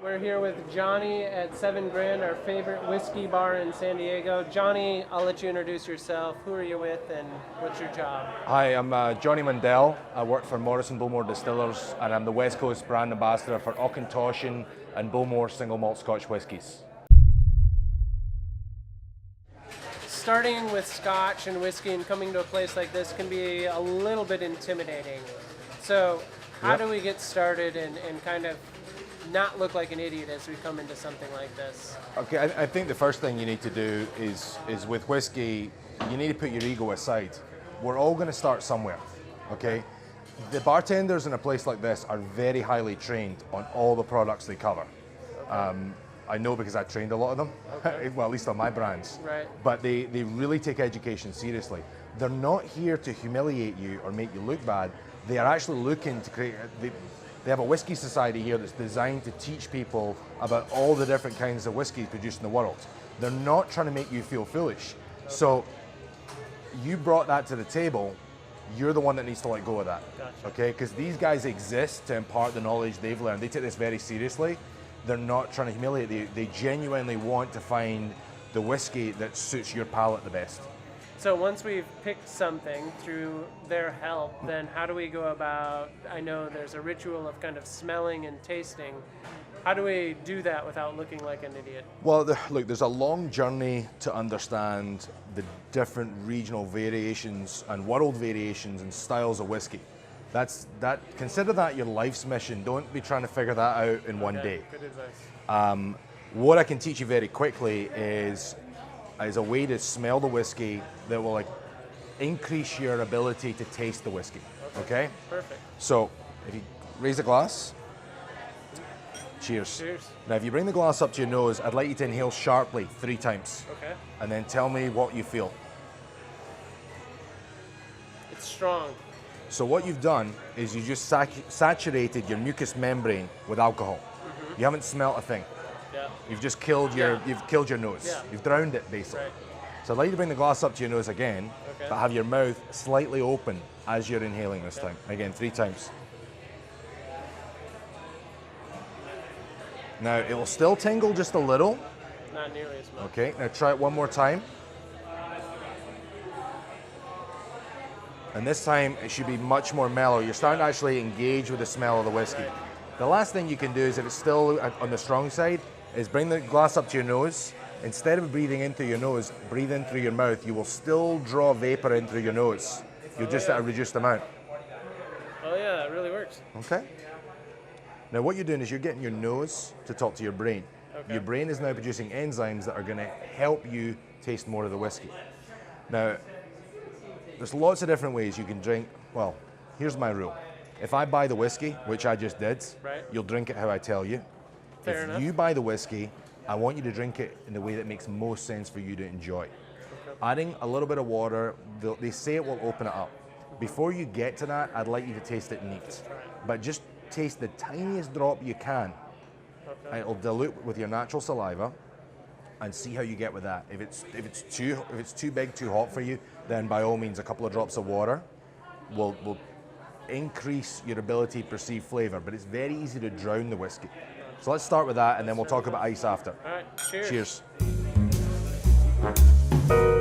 We're here with Johnnie at 7 Grand, our favorite whiskey bar in San Diego. Johnnie, I'll let you introduce yourself. Who are you with and what's your job? Hi, I'm Johnnie Mundell. I work for Morrison, Bowmore Distillers, and I'm the West Coast brand ambassador for Auchentoshan and Bowmore single malt Scotch whiskies. Starting with Scotch and whiskey and coming to a place like this can be a little bit intimidating. So how do we get started and kind of not look like an idiot as we come into something like this? Okay, I think the first thing you need to do is with whiskey, you need to put your ego aside. We're all going to start somewhere, okay? The bartenders in a place like this are very highly trained on all the products they cover. Okay. I know because I trained a lot of them, okay. Well, at least on my brands. Right. But they really take education seriously. They're not here to humiliate you or make you look bad. They are actually looking to create, they have a whiskey society here that's designed to teach people about all the different kinds of whiskey produced in the world. They're not trying to make you feel foolish. Okay. So you brought that to the table, you're the one that needs to let go of that. Gotcha. Okay? Because these guys exist to impart the knowledge they've learned. They take this very seriously. They're not trying to humiliate you. They genuinely want to find the whiskey that suits your palate the best. So once we've picked something through their help, then how do we go about, I know there's a ritual of kind of smelling and tasting. How do we do that without looking like an idiot? Well, look, there's a long journey to understand the different regional variations and world variations and styles of whiskey. Consider that your life's mission. Don't be trying to figure that out in one day. Good advice. What I can teach you very quickly is a way to smell the whiskey that will increase your ability to taste the whiskey. Okay? Perfect. So, if you raise a glass, cheers. Cheers. Now, if you bring the glass up to your nose, I'd like you to inhale sharply 3 times. Okay. And then tell me what you feel. It's strong. So what you've done is you just saturated your mucous membrane with alcohol. Mm-hmm. You haven't smelt a thing. Yeah. You've just killed your nose. Yeah. You've drowned it basically. Right. So I'd like you to bring the glass up to your nose again, okay. but have your mouth slightly open as you're inhaling this time. Again, 3 times. Now it will still tingle just a little. Not nearly as much. Okay, now try it one more time. And this time it should be much more mellow. You're starting to actually engage with the smell of the whiskey. Right. The last thing you can do is, if it's still on the strong side, is bring the glass up to your nose. Instead of breathing in through your nose, breathe in through your mouth. You will still draw vapor in through your nose. You're just at a reduced amount. Oh yeah, that really works. Okay. Now what you're doing is you're getting your nose to talk to your brain. Okay. Your brain is now producing enzymes that are going to help you taste more of the whiskey. Now, there's lots of different ways you can drink. Well, here's my rule. If I buy the whiskey, which I just did, right. You'll drink it how I tell you. Fair enough. If you buy the whiskey, I want you to drink it in the way that makes most sense for you to enjoy. Okay. Adding a little bit of water, they say it will open it up. Before you get to that, I'd like you to taste it neat. But just taste the tiniest drop you can. Okay. It'll dilute with your natural saliva, and see how you get with that. If it's too big, too hot for you, then by all means a couple of drops of water will increase your ability to perceive flavor, but it's very easy to drown the whiskey. So let's start with that, and then we'll talk about ice after. All right, cheers. Cheers.